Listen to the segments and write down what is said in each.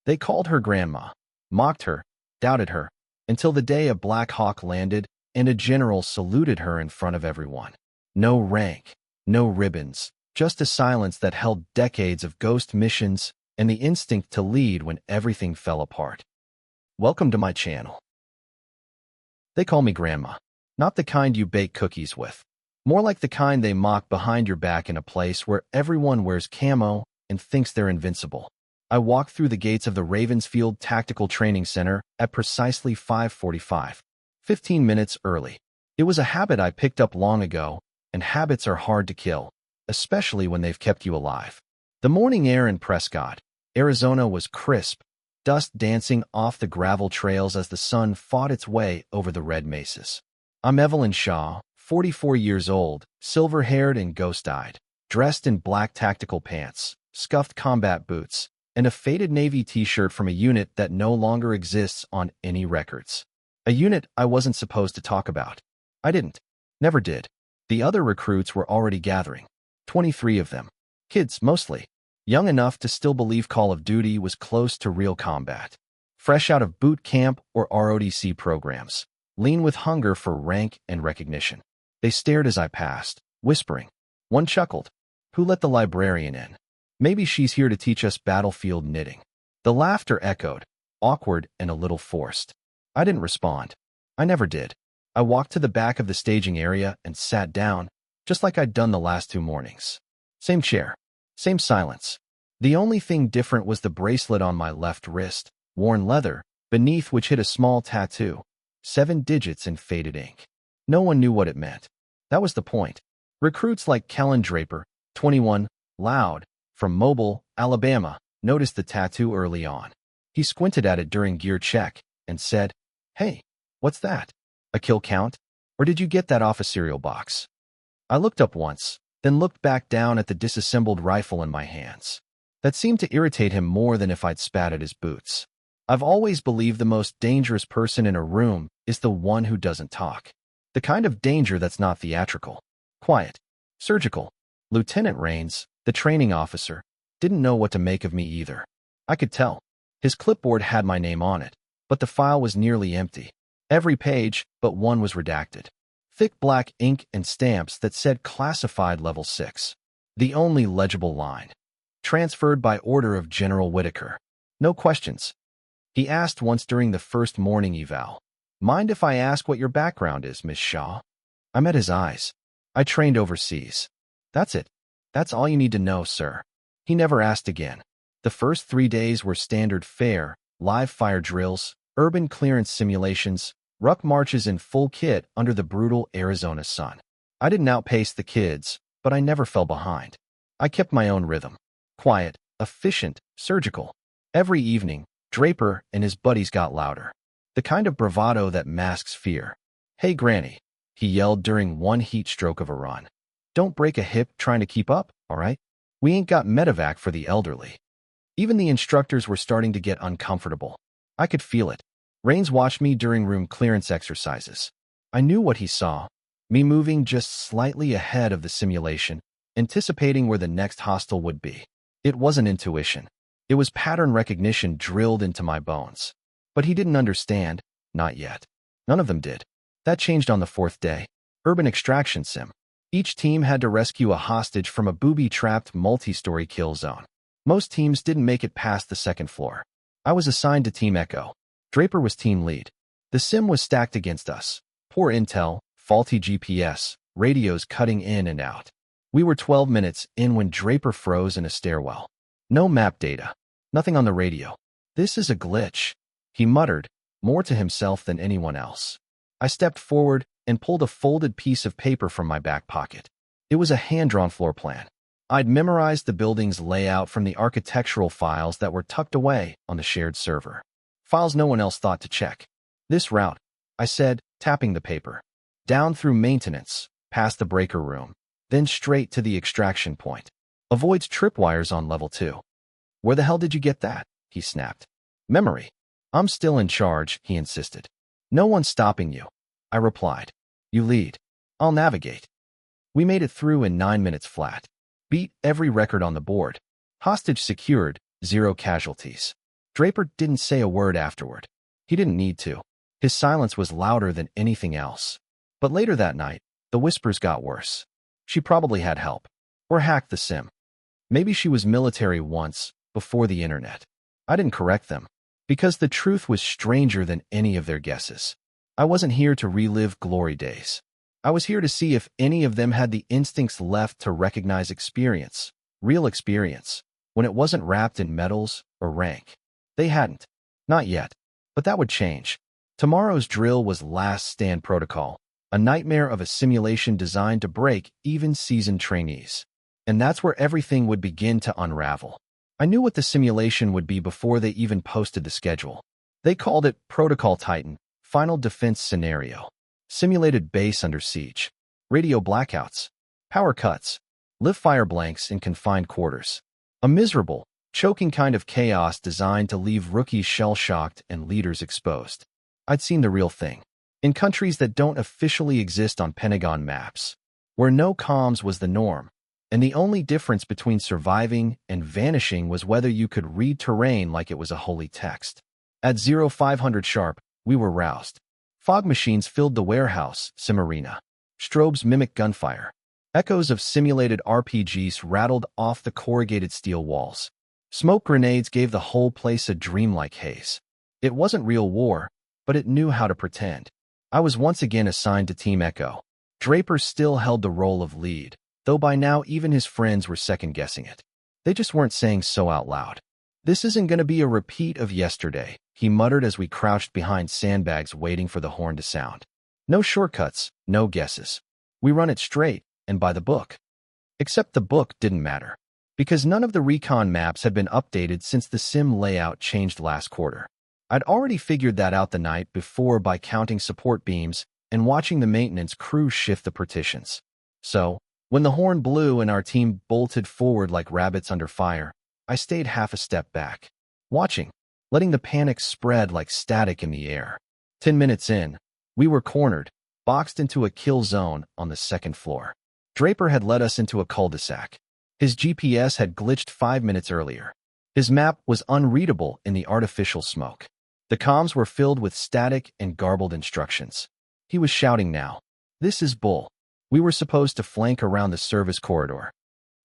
They called her grandma, mocked her, doubted her, until the day a Black Hawk landed and a general saluted her in front of everyone. No rank, no ribbons, just a silence that held decades of ghost missions and the instinct to lead when everything fell apart. Welcome to my channel. They call me Grandma, not the kind you bake cookies with. More like the kind they mock behind your back in a place where everyone wears camo and thinks they're invincible. I walked through the gates of the Ravensfield Tactical Training Center at precisely 5:45, 15 minutes early. It was a habit I picked up long ago, and habits are hard to kill, especially when they've kept you alive. The morning air in Prescott, Arizona was crisp, dust dancing off the gravel trails as the sun fought its way over the red mesas. I'm Evelyn Shaw, 44 years old, silver-haired and ghost-eyed, dressed in black tactical pants, scuffed combat boots, and a faded Navy t-shirt from a unit that no longer exists on any records. A unit I wasn't supposed to talk about. I didn't. Never did. The other recruits were already gathering. 23 of them. Kids, mostly. Young enough to still believe Call of Duty was close to real combat. Fresh out of boot camp or ROTC programs. Lean with hunger for rank and recognition. They stared as I passed, whispering. One chuckled. Who let the librarian in? Maybe she's here to teach us battlefield knitting. The laughter echoed, awkward and a little forced. I didn't respond. I never did. I walked to the back of the staging area and sat down, just like I'd done the last 2 mornings. Same chair. Same silence. The only thing different was the bracelet on my left wrist, worn leather, beneath which hid a small tattoo, 7 digits in faded ink. No one knew what it meant. That was the point. Recruits like Kellen Draper, 21, loud, from Mobile, Alabama, noticed the tattoo early on. He squinted at it during gear check and said, "Hey, what's that? A kill count? Or did you get that off a cereal box?" I looked up once, then looked back down at the disassembled rifle in my hands. That seemed to irritate him more than if I'd spat at his boots. I've always believed the most dangerous person in a room is the one who doesn't talk. The kind of danger that's not theatrical. Quiet. Surgical. Lieutenant Rains, the training officer, didn't know what to make of me either. I could tell. His clipboard had my name on it, but the file was nearly empty. Every page but one was redacted. Thick black ink and stamps that said classified level 6. The only legible line. Transferred by order of General Whitaker. No questions. He asked once during the first morning eval. "Mind if I ask what your background is, Miss Shaw?" I met his eyes. "I trained overseas." "That's it. That's all you need to know, sir." He never asked again. The first 3 days were standard fare, live fire drills, urban clearance simulations, ruck marches in full kit under the brutal Arizona sun. I didn't outpace the kids, but I never fell behind. I kept my own rhythm. Quiet, efficient, surgical. Every evening, Draper and his buddies got louder. The kind of bravado that masks fear. "Hey, Granny," he yelled during one heat stroke of a run. "Don't break a hip trying to keep up, all right? We ain't got medevac for the elderly." Even the instructors were starting to get uncomfortable. I could feel it. Rains watched me during room clearance exercises. I knew what he saw, me moving just slightly ahead of the simulation, anticipating where the next hostile would be. It wasn't intuition. It was pattern recognition drilled into my bones. But he didn't understand, not yet. None of them did. That changed on the 4th day. Urban extraction sim. Each team had to rescue a hostage from a booby-trapped multi-story kill zone. Most teams didn't make it past the 2nd floor. I was assigned to Team Echo. Draper was team lead. The sim was stacked against us. Poor intel, faulty GPS, radios cutting in and out. We were 12 minutes in when Draper froze in a stairwell. No map data. Nothing on the radio. "This is a glitch," he muttered, more to himself than anyone else. I stepped forward and pulled a folded piece of paper from my back pocket. It was a hand-drawn floor plan. I'd memorized the building's layout from the architectural files that were tucked away on the shared server. Files no one else thought to check. "This route," I said, tapping the paper. "Down through maintenance, past the breaker room, then straight to the extraction point. Avoids tripwires on level 2. "Where the hell did you get that?" he snapped. "Memory. I'm still in charge," he insisted. "No one's stopping you," I replied. "You lead. I'll navigate." We made it through in 9 minutes flat. Beat every record on the board. Hostage secured, 0 casualties. Draper didn't say a word afterward. He didn't need to. His silence was louder than anything else. But later that night, the whispers got worse. She probably had help. Or hacked the sim. Maybe she was military once, before the internet. I didn't correct them. Because the truth was stranger than any of their guesses. I wasn't here to relive glory days. I was here to see if any of them had the instincts left to recognize experience, real experience, when it wasn't wrapped in medals or rank. They hadn't. Not yet. But that would change. Tomorrow's drill was Last Stand Protocol, a nightmare of a simulation designed to break even seasoned trainees. And that's where everything would begin to unravel. I knew what the simulation would be before they even posted the schedule. They called it Protocol Titan, Final Defense Scenario. Simulated base under siege. Radio blackouts. Power cuts. Live fire blanks in confined quarters. A miserable, choking kind of chaos designed to leave rookies shell-shocked and leaders exposed. I'd seen the real thing. In countries that don't officially exist on Pentagon maps. Where no comms was the norm. And the only difference between surviving and vanishing was whether you could read terrain like it was a holy text. At 0500 sharp, we were roused. Fog machines filled the warehouse, sim arena. Strobes mimicked gunfire. Echoes of simulated RPGs rattled off the corrugated steel walls. Smoke grenades gave the whole place a dreamlike haze. It wasn't real war, but it knew how to pretend. I was once again assigned to Team Echo. Draper still held the role of lead, though by now even his friends were second-guessing it. They just weren't saying so out loud. This isn't going to be a repeat of yesterday, he muttered as we crouched behind sandbags waiting for the horn to sound. No shortcuts, no guesses. We run it straight, and by the book. Except the book didn't matter, because none of the recon maps had been updated since the sim layout changed last quarter. I'd already figured that out the night before by counting support beams and watching the maintenance crew shift the partitions. So, when the horn blew and our team bolted forward like rabbits under fire, I stayed half a step back, watching, letting the panic spread like static in the air. 10 minutes in, we were cornered, boxed into a kill zone on the second floor. Draper had led us into a cul-de-sac. His GPS had glitched 5 minutes earlier. His map was unreadable in the artificial smoke. The comms were filled with static and garbled instructions. He was shouting now. This is bull. We were supposed to flank around the service corridor.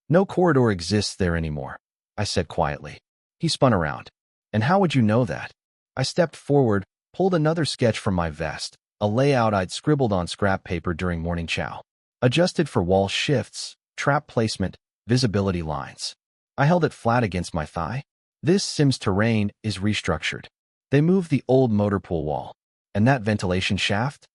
No corridor exists there anymore, I said quietly. He spun around. And how would you know that? I stepped forward, pulled another sketch from my vest, a layout I'd scribbled on scrap paper during morning chow. Adjusted for wall shifts, trap placement, visibility lines. I held it flat against my thigh. This sim's terrain is restructured. They moved the old motor pool wall. And that ventilation shaft?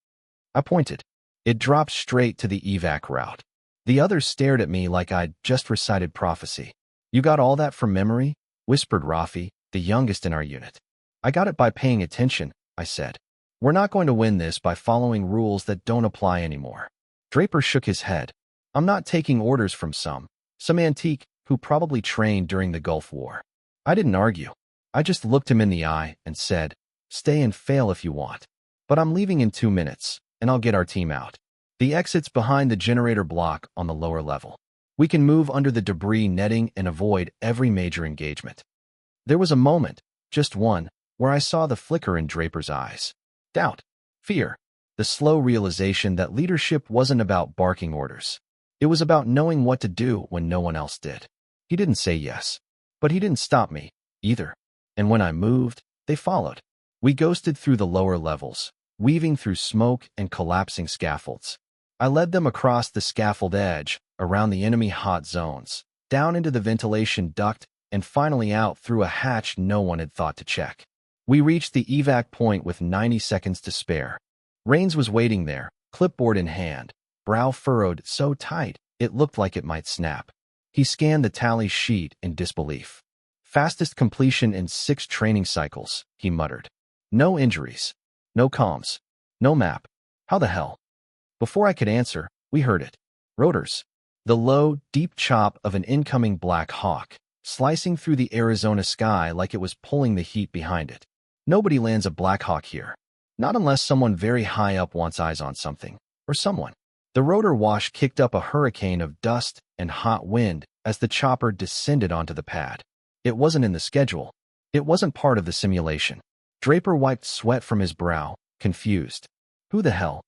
I pointed. It dropped straight to the evac route. The others stared at me like I'd just recited prophecy. You got all that from memory? Whispered Rafi, the youngest in our unit. I got it by paying attention, I said. We're not going to win this by following rules that don't apply anymore. Draper shook his head. I'm not taking orders from some antique who probably trained during the Gulf War. I didn't argue. I just looked him in the eye and said, stay and fail if you want. But I'm leaving in 2 minutes, and I'll get our team out. The exit's behind the generator block on the lower level. We can move under the debris netting and avoid every major engagement. There was a moment, just one, where I saw the flicker in Draper's eyes. Doubt. Fear. The slow realization that leadership wasn't about barking orders. It was about knowing what to do when no one else did. He didn't say yes. But he didn't stop me, either. And when I moved, they followed. We ghosted through the lower levels, weaving through smoke and collapsing scaffolds. I led them across the scaffold edge, around the enemy hot zones, down into the ventilation duct, and finally out through a hatch no one had thought to check. We reached the evac point with 90 seconds to spare. Rains was waiting there, clipboard in hand, brow furrowed so tight it looked like it might snap. He scanned the tally sheet in disbelief. Fastest completion in 6 training cycles, he muttered. No injuries. No comms. No map. How the hell? Before I could answer, we heard it. Rotors. The low, deep chop of an incoming Black Hawk, slicing through the Arizona sky like it was pulling the heat behind it. Nobody lands a Black Hawk here. Not unless someone very high up wants eyes on something. Or someone. The rotor wash kicked up a hurricane of dust and hot wind as the chopper descended onto the pad. It wasn't in the schedule. It wasn't part of the simulation. Draper wiped sweat from his brow, confused. Who the hell?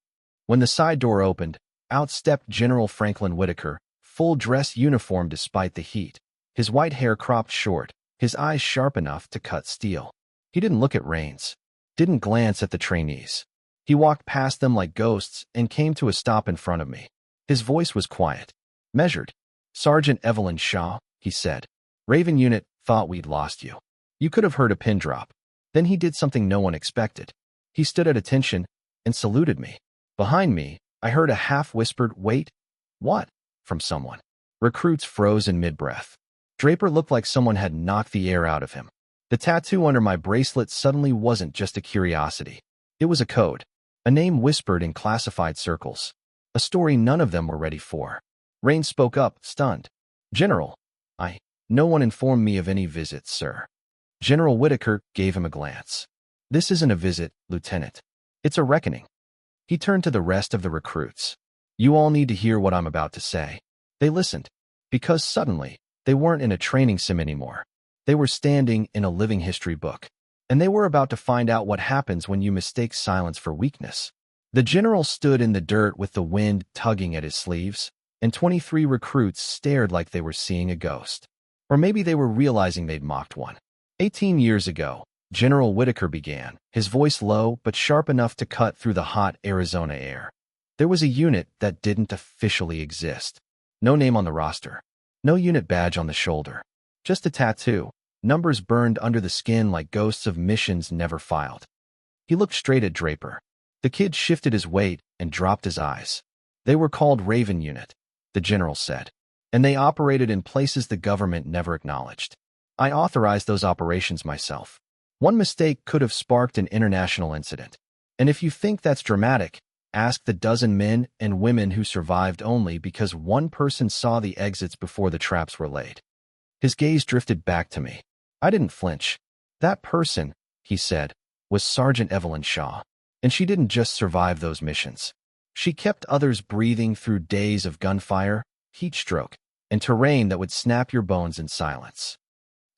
When the side door opened, out stepped General Franklin Whitaker, full-dress uniform despite the heat. His white hair cropped short, his eyes sharp enough to cut steel. He didn't look at Rains. Didn't glance at the trainees. He walked past them like ghosts and came to a stop in front of me. His voice was quiet, measured. "Sergeant Evelyn Shaw," he said. "Raven Unit thought we'd lost you." You could have heard a pin drop. Then he did something no one expected. He stood at attention and saluted me. Behind me, I heard a half-whispered, "Wait, what?" from someone. Recruits froze in mid-breath. Draper looked like someone had knocked the air out of him. The tattoo under my bracelet suddenly wasn't just a curiosity. It was a code, a name whispered in classified circles, a story none of them were ready for. Rains spoke up, stunned. "General, no one informed me of any visits, sir." General Whitaker gave him a glance. "This isn't a visit, Lieutenant. It's a reckoning." He turned to the rest of the recruits. "You all need to hear what I'm about to say." They listened, because suddenly, they weren't in a training sim anymore. They were standing in a living history book, and they were about to find out what happens when you mistake silence for weakness. The general stood in the dirt with the wind tugging at his sleeves, and 23 recruits stared like they were seeing a ghost. Or maybe they were realizing they'd mocked one. 18 years ago, General Whitaker began, his voice low but sharp enough to cut through the hot Arizona air. There was a unit that didn't officially exist. No name on the roster. No unit badge on the shoulder. Just a tattoo, numbers burned under the skin like ghosts of missions never filed. He looked straight at Draper. The kid shifted his weight and dropped his eyes. "They were called Raven Unit," the general said, "and they operated in places the government never acknowledged. I authorized those operations myself. One mistake could have sparked an international incident. And if you think that's dramatic, ask the dozen men and women who survived only because one person saw the exits before the traps were laid." His gaze drifted back to me. I didn't flinch. "That person," he said, "was Sergeant Evelyn Shaw. And she didn't just survive those missions. She kept others breathing through days of gunfire, heat stroke, and terrain that would snap your bones in silence."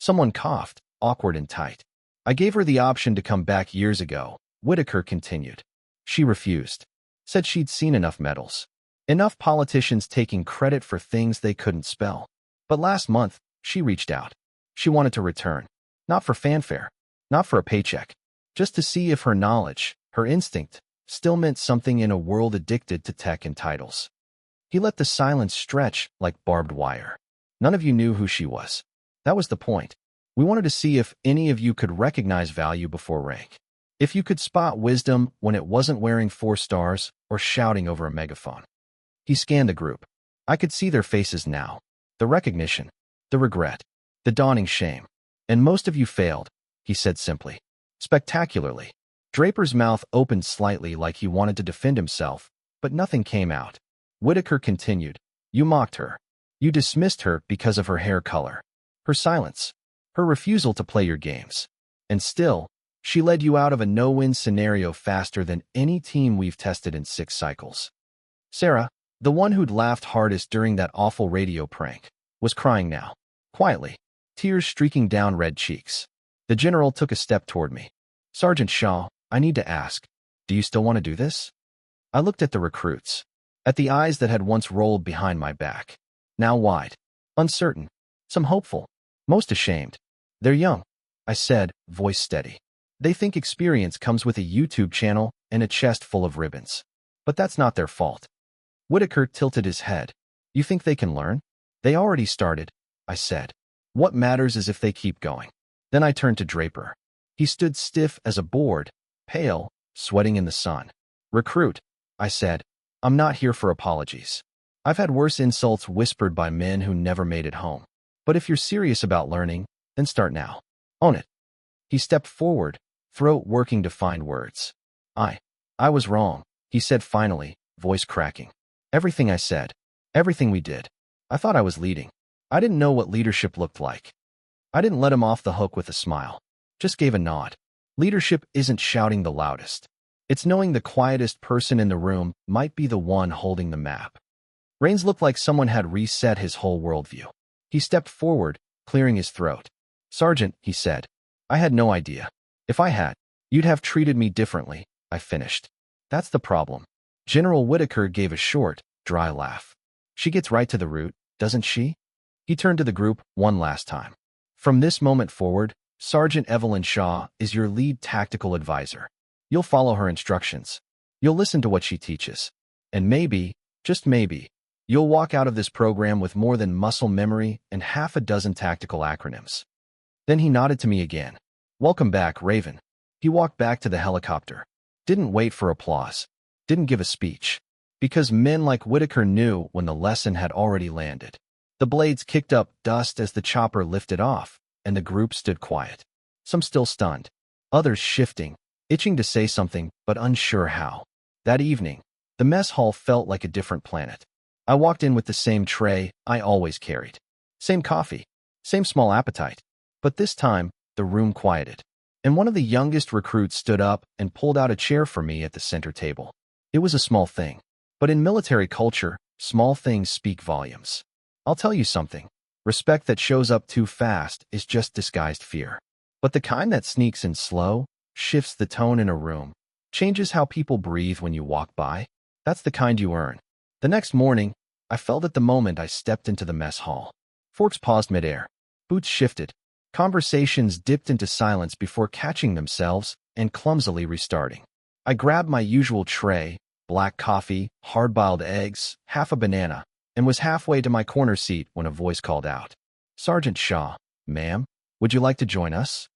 Someone coughed, awkward and tight. "I gave her the option to come back years ago," Whitaker continued. "She refused. Said she'd seen enough medals. Enough politicians taking credit for things they couldn't spell. But last month, she reached out. She wanted to return. Not for fanfare. Not for a paycheck. Just to see if her knowledge, her instinct, still meant something in a world addicted to tech and titles." He let the silence stretch like barbed wire. "None of you knew who she was. That was the point. We wanted to see if any of you could recognize value before rank. If you could spot wisdom when it wasn't wearing 4 stars or shouting over a megaphone." He scanned the group. I could see their faces now. The recognition, the regret, the dawning shame. "And most of you failed," he said simply. "Spectacularly." Draper's mouth opened slightly like he wanted to defend himself, but nothing came out. Whitaker continued. "You mocked her. You dismissed her because of her hair color, her silence, her refusal to play your games. And still, she led you out of a no-win scenario faster than any team we've tested in 6 cycles." Sarah, the one who'd laughed hardest during that awful radio prank, was crying now, quietly, tears streaking down red cheeks. The general took a step toward me. "Sergeant Shaw, I need to ask, do you still want to do this?" I looked at the recruits, at the eyes that had once rolled behind my back, now wide, uncertain, some hopeful, most ashamed. "They're young," I said, voice steady. "They think experience comes with a YouTube channel and a chest full of ribbons. But that's not their fault." Whitaker tilted his head. "You think they can learn? They already started," I said. "What matters is if they keep going." Then I turned to Draper. He stood stiff as a board, pale, sweating in the sun. "Recruit," I said, "I'm not here for apologies. I've had worse insults whispered by men who never made it home. But if you're serious about learning, then start now. Own it." He stepped forward, throat working to find words. I was wrong," he said finally, voice cracking. "Everything I said. Everything we did. I thought I was leading. I didn't know what leadership looked like." I didn't let him off the hook with a smile. Just gave a nod. Leadership isn't shouting the loudest. It's knowing the quietest person in the room might be the one holding the map. Rains looked like someone had reset his whole worldview. He stepped forward, clearing his throat. "Sergeant," he said, I had no idea. If I had, you'd have treated me differently, I finished. That's the problem. General Whitaker gave a short, dry laugh. She gets right to the root, doesn't she? He turned to the group one last time. From this moment forward, Sergeant Evelyn Shaw is your lead tactical advisor. You'll follow her instructions. You'll listen to what she teaches. And maybe, just maybe, you'll walk out of this program with more than muscle memory and half a dozen tactical acronyms. Then he nodded to me again. Welcome back, Raven. He walked back to the helicopter. Didn't wait for applause. Didn't give a speech. Because men like Whitaker knew when the lesson had already landed. The blades kicked up dust as the chopper lifted off, and the group stood quiet. Some still stunned. Others shifting, itching to say something, but unsure how. That evening, the mess hall felt like a different planet. I walked in with the same tray I always carried. Same coffee. Same small appetite. But this time, the room quieted. And one of the youngest recruits stood up and pulled out a chair for me at the center table. It was a small thing. But in military culture, small things speak volumes. I'll tell you something. Respect that shows up too fast is just disguised fear. But the kind that sneaks in slow, shifts the tone in a room, changes how people breathe when you walk by, that's the kind you earn. The next morning, I felt it the moment I stepped into the mess hall. Forks paused midair. Boots shifted. Conversations dipped into silence before catching themselves and clumsily restarting. I grabbed my usual tray, black coffee, hard-boiled eggs, half a banana, and was halfway to my corner seat when a voice called out. Sergeant Shaw, ma'am, would you like to join us?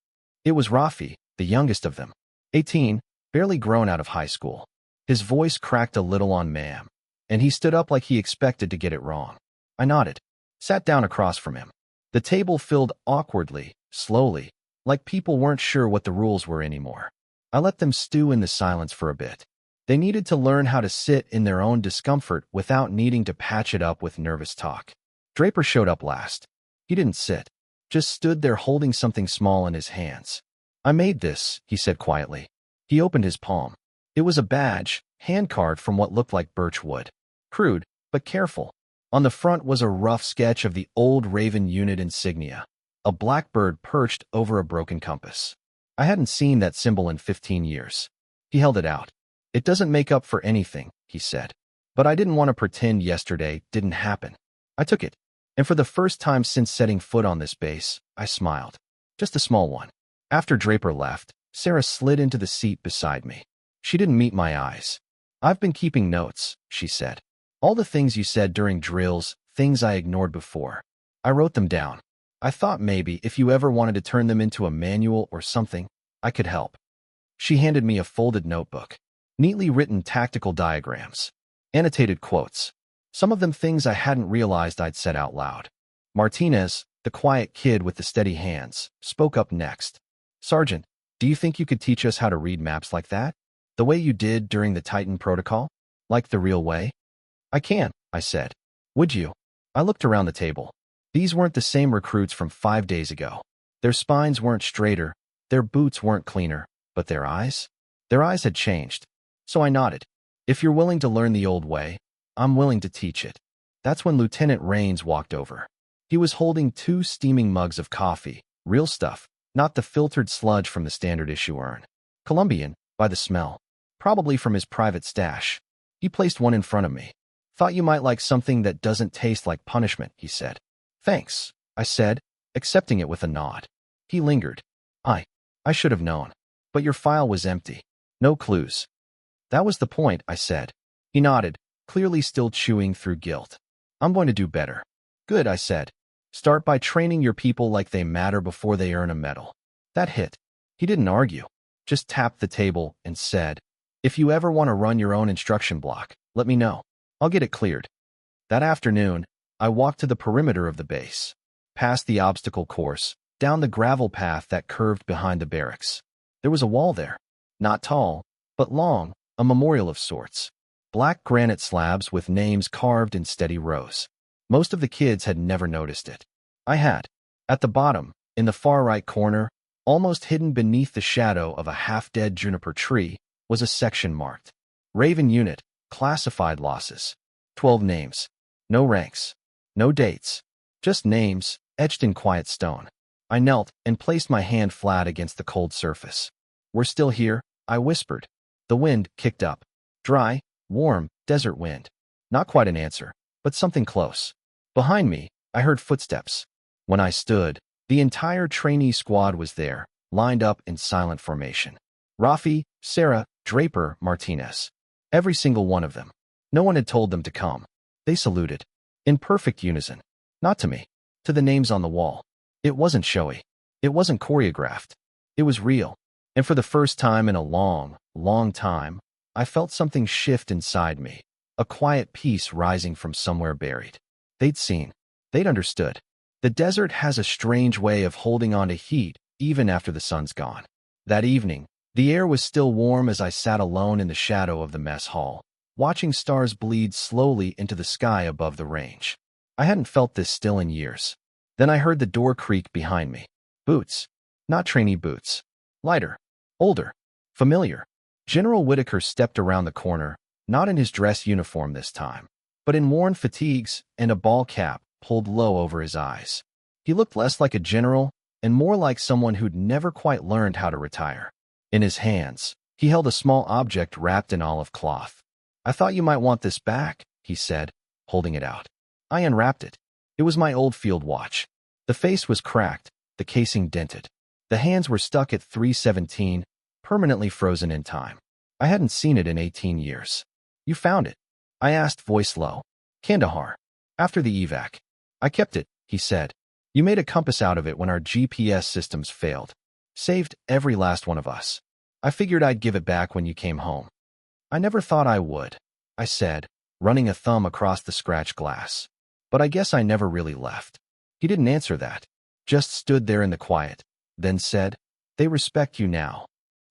It was Rafi, the youngest of them. 18, barely grown out of high school. His voice cracked a little on ma'am, and he stood up like he expected to get it wrong. I nodded, sat down across from him. The table filled awkwardly, slowly, like people weren't sure what the rules were anymore. I let them stew in the silence for a bit. They needed to learn how to sit in their own discomfort without needing to patch it up with nervous talk. Draper showed up last. He didn't sit, just stood there holding something small in his hands. I made this, he said quietly. He opened his palm. It was a badge, hand-carved from what looked like birch wood. Crude, but careful. On the front was a rough sketch of the old Raven unit insignia, a blackbird perched over a broken compass. I hadn't seen that symbol in 15 years. He held it out. It doesn't make up for anything, he said. But I didn't want to pretend yesterday didn't happen. I took it. And for the first time since setting foot on this base, I smiled. Just a small one. After Draper left, Sarah slid into the seat beside me. She didn't meet my eyes. I've been keeping notes, she said. All the things you said during drills, things I ignored before. I wrote them down. I thought maybe if you ever wanted to turn them into a manual or something, I could help. She handed me a folded notebook. Neatly written tactical diagrams. Annotated quotes. Some of them things I hadn't realized I'd said out loud. Martinez, the quiet kid with the steady hands, spoke up next. Sergeant, do you think you could teach us how to read maps like that? The way you did during the Titan protocol? Like the real way? I can, I said. Would you? I looked around the table. These weren't the same recruits from 5 days ago. Their spines weren't straighter, their boots weren't cleaner, but their eyes? Their eyes had changed. So I nodded. If you're willing to learn the old way, I'm willing to teach it. That's when Lieutenant Rains walked over. He was holding 2 steaming mugs of coffee, real stuff, not the filtered sludge from the standard issue urn. Colombian, by the smell. Probably from his private stash. He placed one in front of me. Thought you might like something that doesn't taste like punishment, he said. Thanks, I said, accepting it with a nod. He lingered. I should have known. But your file was empty. No clues. That was the point, I said. He nodded, clearly still chewing through guilt. I'm going to do better. Good, I said. Start by training your people like they matter before they earn a medal. That hit. He didn't argue. Just tapped the table and said, if you ever want to run your own instruction block, let me know. I'll get it cleared. That afternoon, I walked to the perimeter of the base, past the obstacle course, down the gravel path that curved behind the barracks. There was a wall there. Not tall, but long, a memorial of sorts. Black granite slabs with names carved in steady rows. Most of the kids had never noticed it. I had. At the bottom, in the far right corner, almost hidden beneath the shadow of a half-dead juniper tree, was a section marked. Raven Unit, Classified Losses. 12 names. No ranks. No dates. Just names, etched in quiet stone. I knelt and placed my hand flat against the cold surface. We're still here, I whispered. The wind kicked up. Dry, warm, desert wind. Not quite an answer, but something close. Behind me, I heard footsteps. When I stood, the entire trainee squad was there, lined up in silent formation. Rafi, Sarah, Draper, Martinez. Every single one of them. No one had told them to come. They saluted. In perfect unison. Not to me. To the names on the wall. It wasn't showy. It wasn't choreographed. It was real. And for the first time in a long, long time, I felt something shift inside me. A quiet peace rising from somewhere buried. They'd seen. They'd understood. The desert has a strange way of holding on to heat even after the sun's gone. That evening, the air was still warm as I sat alone in the shadow of the mess hall, watching stars bleed slowly into the sky above the range. I hadn't felt this still in years. Then I heard the door creak behind me. Boots. Not trainee boots. Lighter. Older. Familiar. General Whitaker stepped around the corner, not in his dress uniform this time, but in worn fatigues and a ball cap pulled low over his eyes. He looked less like a general and more like someone who'd never quite learned how to retire. In his hands, he held a small object wrapped in olive cloth. I thought you might want this back, he said, holding it out. I unwrapped it. It was my old field watch. The face was cracked, the casing dented. The hands were stuck at 317, permanently frozen in time. I hadn't seen it in 18 years. You found it? I asked, voice low. Kandahar. After the evac. I kept it, he said. You made a compass out of it when our GPS systems failed. Saved every last one of us. I figured I'd give it back when you came home. I never thought I would, I said, running a thumb across the scratched glass. But I guess I never really left. He didn't answer that, just stood there in the quiet, then said, They respect you now.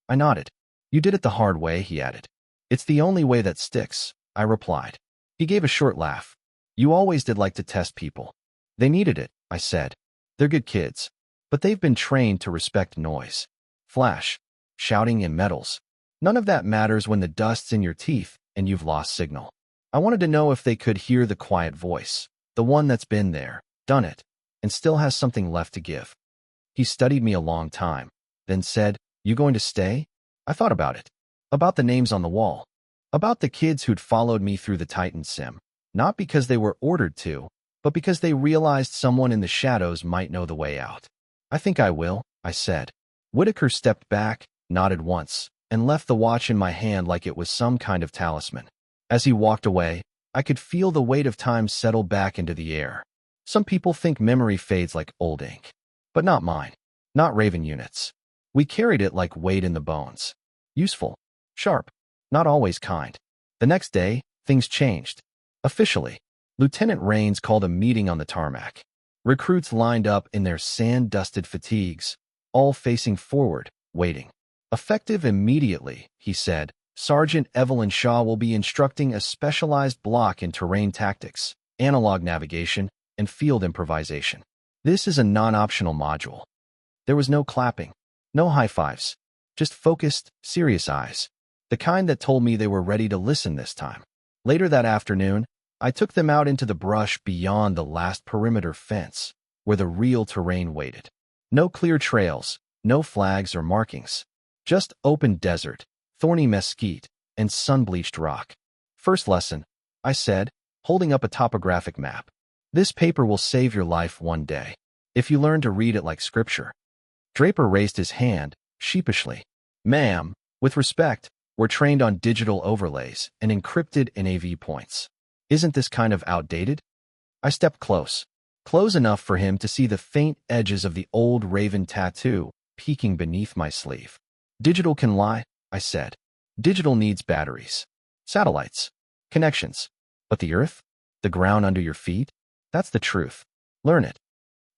I nodded. You did it the hard way, he added. It's the only way that sticks, I replied. He gave a short laugh. You always did like to test people. They needed it, I said. They're good kids, but they've been trained to respect noise. Flash, shouting, and metals. None of that matters when the dust's in your teeth and you've lost signal. I wanted to know if they could hear the quiet voice, the one that's been there, done it, and still has something left to give. He studied me a long time, then said, You going to stay? I thought about it. About the names on the wall. About the kids who'd followed me through the Titan sim. Not because they were ordered to, but because they realized someone in the shadows might know the way out. I think I will, I said. Whitaker stepped back, nodded once, and left the watch in my hand like it was some kind of talisman. As he walked away, I could feel the weight of time settle back into the air. Some people think memory fades like old ink. But not mine. Not Raven units. We carried it like weight in the bones. Useful. Sharp. Not always kind. The next day, things changed. Officially, Lieutenant Rains called a meeting on the tarmac. Recruits lined up in their sand-dusted fatigues, all facing forward, waiting. Effective immediately, he said, Sergeant Evelyn Shaw will be instructing a specialized block in terrain tactics, analog navigation, and field improvisation. This is a non-optional module. There was no clapping, no high fives, just focused, serious eyes, the kind that told me they were ready to listen this time. Later that afternoon, I took them out into the brush beyond the last perimeter fence, where the real terrain waited. No clear trails, no flags or markings, just open desert, thorny mesquite, and sun-bleached rock. First lesson, I said, holding up a topographic map. This paper will save your life one day, if you learn to read it like scripture. Draper raised his hand, sheepishly. Ma'am, with respect, we're trained on digital overlays and encrypted NAV points. Isn't this kind of outdated? I stepped close enough for him to see the faint edges of the old Raven tattoo peeking beneath my sleeve. Digital can lie, I said. Digital needs batteries, satellites, connections. But the earth? The ground under your feet? That's the truth. Learn it.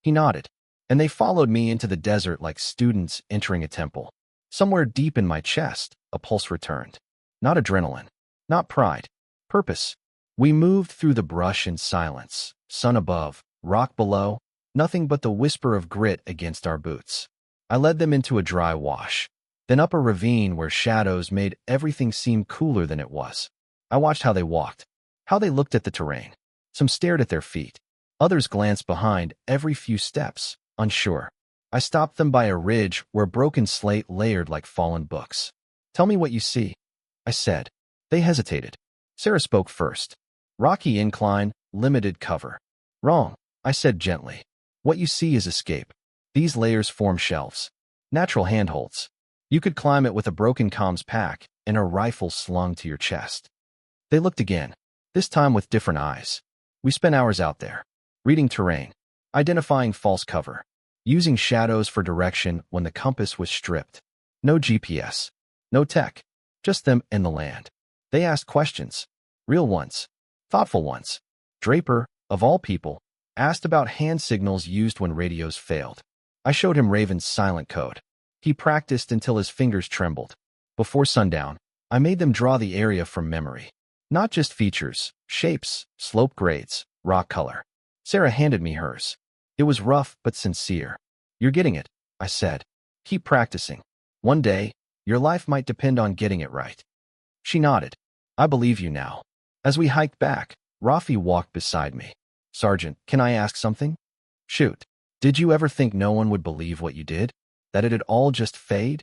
He nodded, and they followed me into the desert like students entering a temple. Somewhere deep in my chest, a pulse returned. Not adrenaline, not pride, purpose. We moved through the brush in silence, sun above, rock below, nothing but the whisper of grit against our boots. I led them into a dry wash, then up a ravine where shadows made everything seem cooler than it was. I watched how they walked, how they looked at the terrain. Some stared at their feet. Others glanced behind every few steps, unsure. I stopped them by a ridge where broken slate layered like fallen books. Tell me what you see, I said. They hesitated. Sarah spoke first. Rocky incline, limited cover. Wrong, I said gently. What you see is escape. These layers form shelves. Natural handholds. You could climb it with a broken comms pack and a rifle slung to your chest. They looked again, this time with different eyes. We spent hours out there, reading terrain, identifying false cover, using shadows for direction when the compass was stripped. No GPS, no tech, just them and the land. They asked questions, real ones, thoughtful ones. Draper, of all people, asked about hand signals used when radios failed. I showed him Raven's silent code. He practiced until his fingers trembled. Before sundown, I made them draw the area from memory. Not just features, shapes, slope grades, rock color. Sarah handed me hers. It was rough but sincere. You're getting it, I said. Keep practicing. One day, your life might depend on getting it right. She nodded. I believe you now. As we hiked back, Rafi walked beside me. Sergeant, can I ask something? Shoot. Did you ever think no one would believe what you did? That it'd all just fade?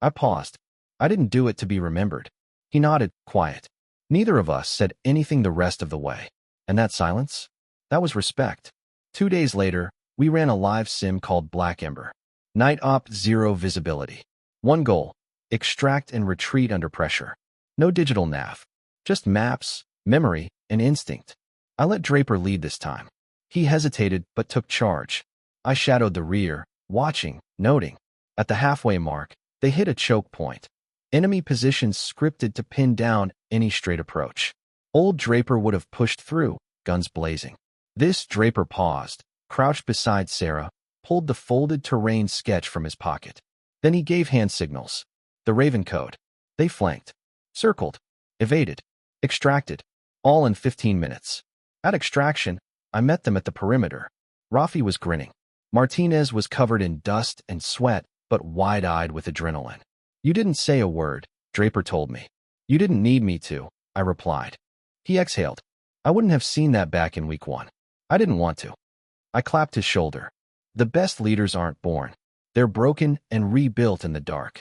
I paused. I didn't do it to be remembered. He nodded, quiet. Neither of us said anything the rest of the way. And that silence? That was respect. 2 days later, we ran a live sim called Black Ember. Night Op, zero visibility. One goal, extract and retreat under pressure. No digital nav. Just maps, memory, and instinct. I let Draper lead this time. He hesitated but took charge. I shadowed the rear, watching, noting. At the halfway mark, they hit a choke point. Enemy positions scripted to pin down any straight approach. Old Draper would have pushed through, guns blazing. This Draper paused, crouched beside Sarah, pulled the folded terrain sketch from his pocket. Then he gave hand signals. The Raven code. They flanked, circled, evaded, extracted, all in 15 minutes. At extraction, I met them at the perimeter. Rafi was grinning. Martinez was covered in dust and sweat, but wide-eyed with adrenaline. You didn't say a word, Draper told me. You didn't need me to, I replied. He exhaled. I wouldn't have seen that back in week 1. I didn't want to. I clapped his shoulder. The best leaders aren't born. They're broken and rebuilt in the dark.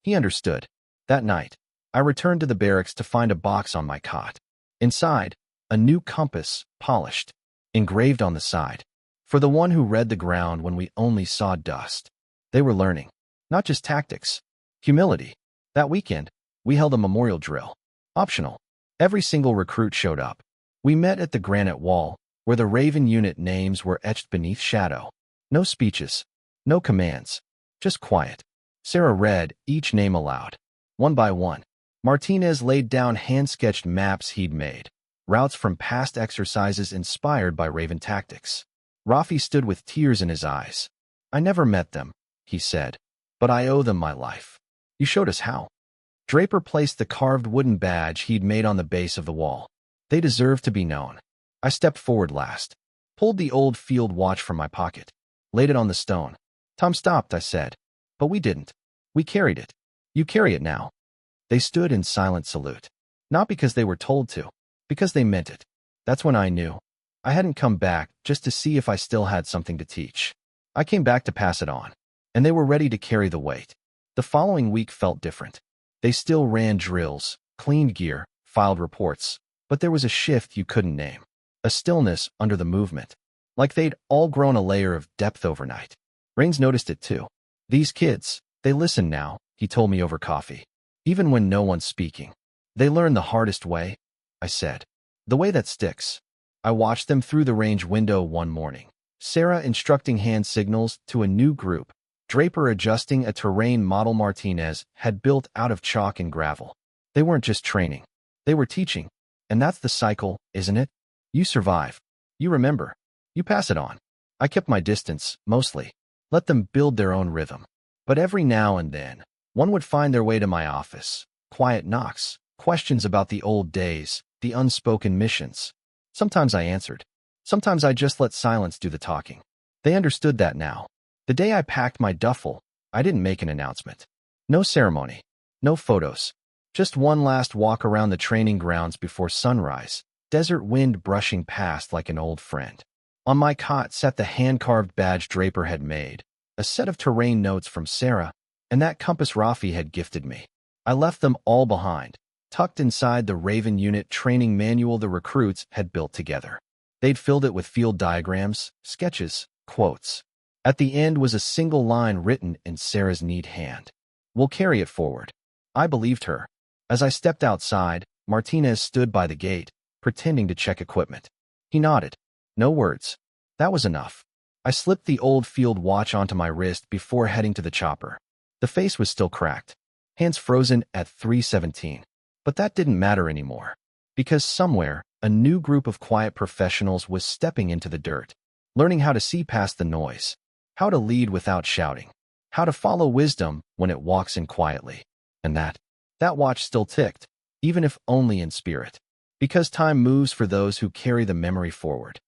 He understood. That night, I returned to the barracks to find a box on my cot. Inside, a new compass, polished, engraved on the side. For the one who read the ground when we only saw dust. They were learning, not just tactics, humility. That weekend, we held a memorial drill. Optional. Every single recruit showed up. We met at the granite wall, where the Raven unit names were etched beneath shadow. No speeches, no commands, just quiet. Sarah read each name aloud. One by one, Martinez laid down hand-sketched maps he'd made, routes from past exercises inspired by Raven tactics. Rafi stood with tears in his eyes. I never met them, he said, but I owe them my life. You showed us how. Draper placed the carved wooden badge he'd made on the base of the wall. They deserve to be known. I stepped forward last, pulled the old field watch from my pocket, laid it on the stone. Tom stopped, I said. But we didn't. We carried it. You carry it now. They stood in silent salute. Not because they were told to, because they meant it. That's when I knew. I hadn't come back just to see if I still had something to teach. I came back to pass it on, and they were ready to carry the weight. The following week felt different. They still ran drills, cleaned gear, filed reports, but there was a shift you couldn't name. A stillness under the movement. Like they'd all grown a layer of depth overnight. Rains noticed it too. These kids, they listen now, he told me over coffee. Even when no one's speaking. They learn the hardest way, I said. The way that sticks. I watched them through the range window one morning. Sarah instructing hand signals to a new group. Draper adjusting a terrain model Martinez had built out of chalk and gravel. They weren't just training. They were teaching. And that's the cycle, isn't it? You survive. You remember. You pass it on. I kept my distance, mostly. Let them build their own rhythm. But every now and then, one would find their way to my office. Quiet knocks, questions about the old days, the unspoken missions. Sometimes I answered. Sometimes I just let silence do the talking. They understood that now. The day I packed my duffel, I didn't make an announcement. No ceremony. No photos. Just one last walk around the training grounds before sunrise, desert wind brushing past like an old friend. On my cot sat the hand-carved badge Draper had made, a set of terrain notes from Sarah, and that compass Rafi had gifted me. I left them all behind, tucked inside the Raven unit training manual the recruits had built together. They'd filled it with field diagrams, sketches, quotes. At the end was a single line written in Sarah's neat hand. "We'll carry it forward." I believed her. As I stepped outside, Martinez stood by the gate, pretending to check equipment. He nodded. No words. That was enough. I slipped the old field watch onto my wrist before heading to the chopper. The face was still cracked, hands frozen at 317. But that didn't matter anymore, because somewhere, a new group of quiet professionals was stepping into the dirt, learning how to see past the noise, how to lead without shouting, how to follow wisdom when it walks in quietly. And that watch still ticked, even if only in spirit, because time moves for those who carry the memory forward.